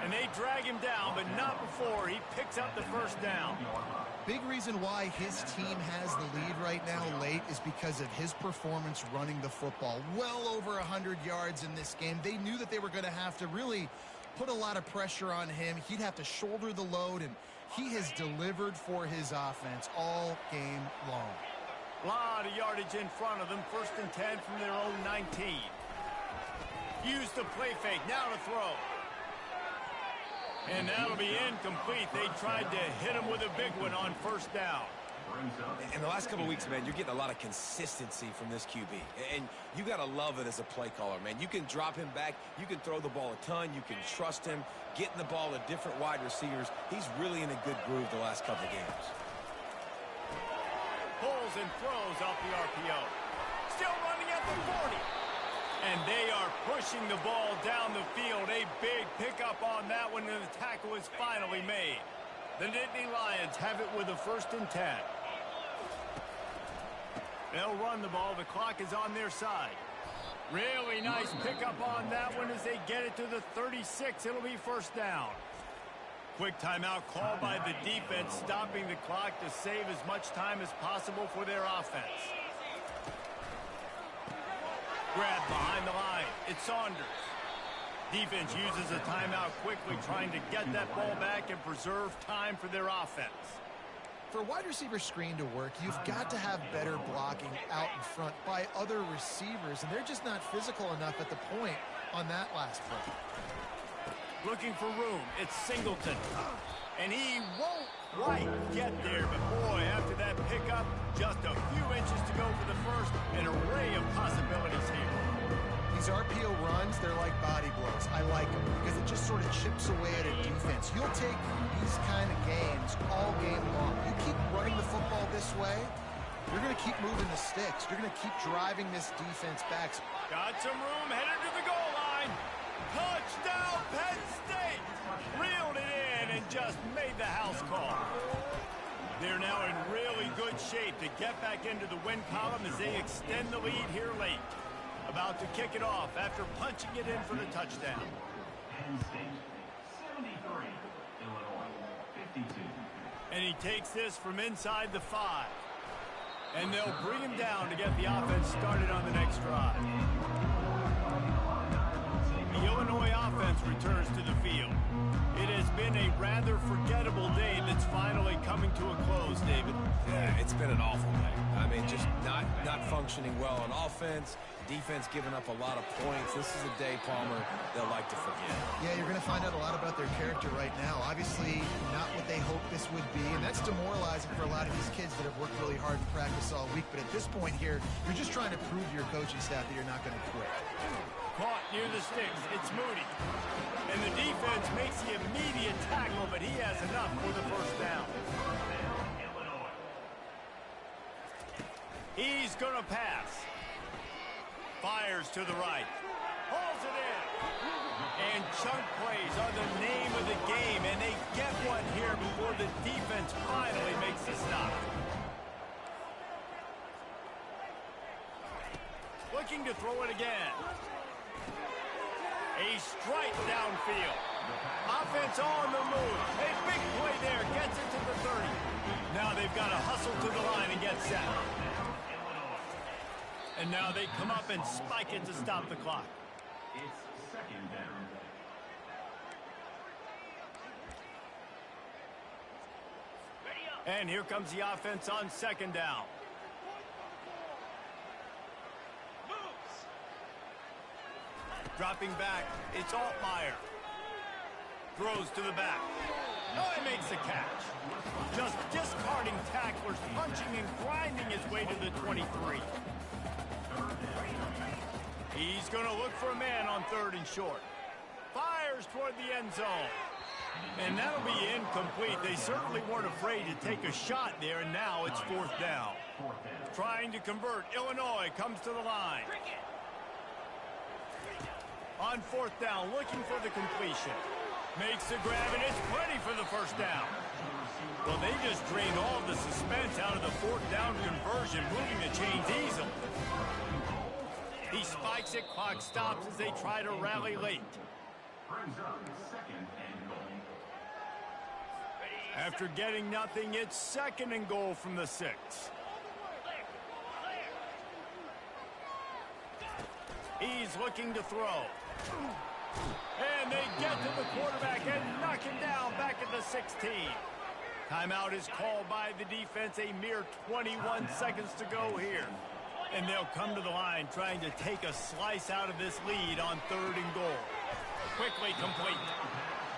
And they drag him down, but not before he picks up the 1st down. Big reason why his team has the lead right now late is because of his performance running the football. Well over 100 yards in this game. They knew that they were going to have to really put a lot of pressure on him. He'd have to shoulder the load, and he has delivered for his offense all game long. A lot of yardage in front of them. 1st and 10 from their own 19. Use the play fake. Now to throw. And that'll be incomplete. They tried to hit him with a big one on 1st down. In the last couple of weeks, man, you're getting a lot of consistency from this QB. And you got to love it as a play caller, man. You can drop him back. You can throw the ball a ton. You can trust him. Getting the ball to different wide receivers. He's really in a good groove the last couple of games. Pulls and throws off the RPO. Still running at the 40. And they are pushing the ball down the field. A big pickup on that one, and the tackle is finally made. The Nittany Lions have it with a 1st and 10. They'll run the ball. The clock is on their side. Really nice pickup on that one as they get it to the 36. It'll be 1st down. Quick timeout called by the defense, stopping the clock to save as much time as possible for their offense. Grab behind the line. It's Saunders. Defense uses a timeout quickly, trying to get that ball back and preserve time for their offense. For a wide receiver screen to work, you've got to have better blocking out in front by other receivers, and they're just not physical enough at the point on that last play. Looking for room. It's Singleton. And he won't quite get there, but boy, after that pickup, just a few inches to go for the 1st. An array of possibilities here. These RPO runs, they're like body blows. I like them because it just sort of chips away at a defense. You'll take these kind of games all game long. You keep running the football this way, you're going to keep moving the sticks. You're going to keep driving this defense back. Got some room, headed to the goal line. Touchdown, Penn State! Reeled it in and just made the house call. They're now in really good shape to get back into the win column as they extend the lead here late. About to kick it off after punching it in for the touchdown. Penn State, 73. Illinois, 52. And he takes this from inside the 5. And they'll bring him down to get the offense started on the next drive. The Illinois offense returns to the field. It has been a rather forgettable day that's finally coming to a close, David. Yeah, it's been an awful day. I mean, just not functioning well on offense, defense giving up a lot of points. This is a day, Palmer, they'll like to forget. Yeah, you're going to find out a lot about their character right now. Obviously, not what they hoped this would be, and that's demoralizing for a lot of these kids that have worked really hard in practice all week. But at this point here, you're just trying to prove to your coaching staff that you're not going to quit. Caught near the sticks. It's Moody. And the defense makes the immediate tackle, but he has enough for the first down. He's going to pass. Fires to the right. Pulls it in. And chunk plays are the name of the game, and they get one here before the defense finally makes the stop. Looking to throw it again. A strike downfield. Offense on the move. A big play there. Gets it to the 30. Now they've got to hustle to the line and get set. And now they come up and spike it to stop the clock. It's second down. And here comes the offense on second down. Dropping back, it's Altmaier. Throws to the back. Oh, he makes the catch. Just discarding tacklers, punching and grinding his way to the 23. He's going to look for a man on third and short. Fires toward the end zone. And that'll be incomplete. They certainly weren't afraid to take a shot there, and now it's fourth down. Trying to convert, Illinois comes to the line. On fourth down, looking for the completion. Makes the grab, and it's plenty for the first down. Well, they just drained all of the suspense out of the fourth down conversion, moving the chains easily. He spikes it, clock stops as they try to rally late. Brings up second and goal. After getting nothing, it's second and goal from the 6. He's looking to throw. And they get to the quarterback and knock him down back at the 16. Timeout is called by the defense. A mere 21 seconds to go here. And they'll come to the line trying to take a slice out of this lead on third and goal. Quickly complete.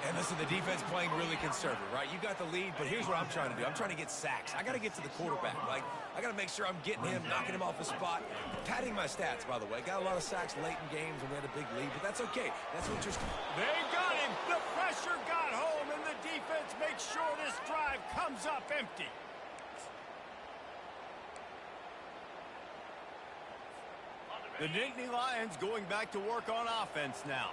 And listen, the defense playing really conservative, right? You got the lead, but here's what I'm trying to do. I'm trying to get sacks. I got to get to the quarterback. Like, I got to make sure I'm getting him, knocking him off the spot. Padding my stats, by the way. Got a lot of sacks late in games when we had a big lead, but that's okay. That's what you're... They got him. The pressure got home, and the defense makes sure this drive comes up empty. The Nittany Lions going back to work on offense now.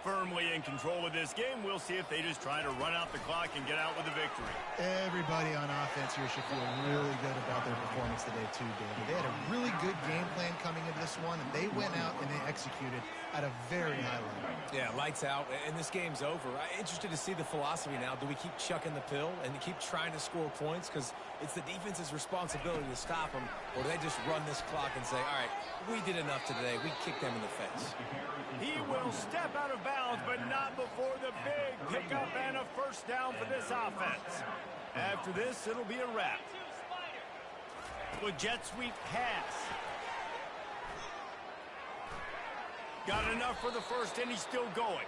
Firmly in control of this game. We'll see if they just try to run out the clock and get out with a victory. Everybody on offense here should feel really good about their performance today too, David. They had a really good game plan coming into this one, and they went out and they executed at a very high level. Yeah, lights out, and this game's over. I'm interested to see the philosophy now. Do we keep chucking the pill and keep trying to score points? Because it's the defense's responsibility to stop them, or do they just run this clock and say, all right, we did enough today. We kicked them in the face. He will step out of bounds, but not before the big pickup and a first down for this offense. After this, it'll be a wrap. With jet sweep pass. Got enough for the first, and he's still going.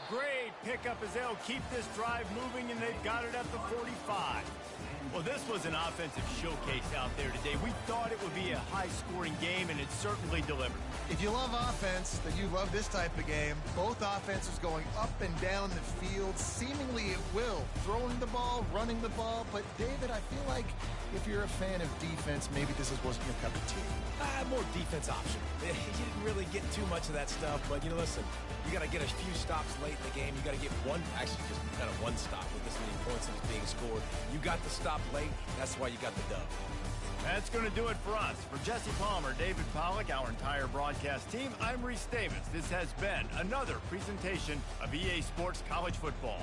Great pickup as they'll keep this drive moving, and they've got it at the 45. Well, this was an offensive showcase out there today. We thought it would be a high-scoring game, and it certainly delivered. If you love offense, then you love this type of game. Both offenses going up and down the field, seemingly at will. Throwing the ball, running the ball. But, David, I feel like if you're a fan of defense, maybe this wasn't your cup of tea. More defense option. You didn't really get too much of that stuff, but, you know, listen, you got to get a few stops late in the game. You got to get one, actually just kind of one stop with this many points that was being scored. You got the stop late. That's why you got the dub. That's going to do it for us. For Jesse Palmer, David Pollack, our entire broadcast team, I'm Reese Davis. This has been another presentation of EA Sports College Football.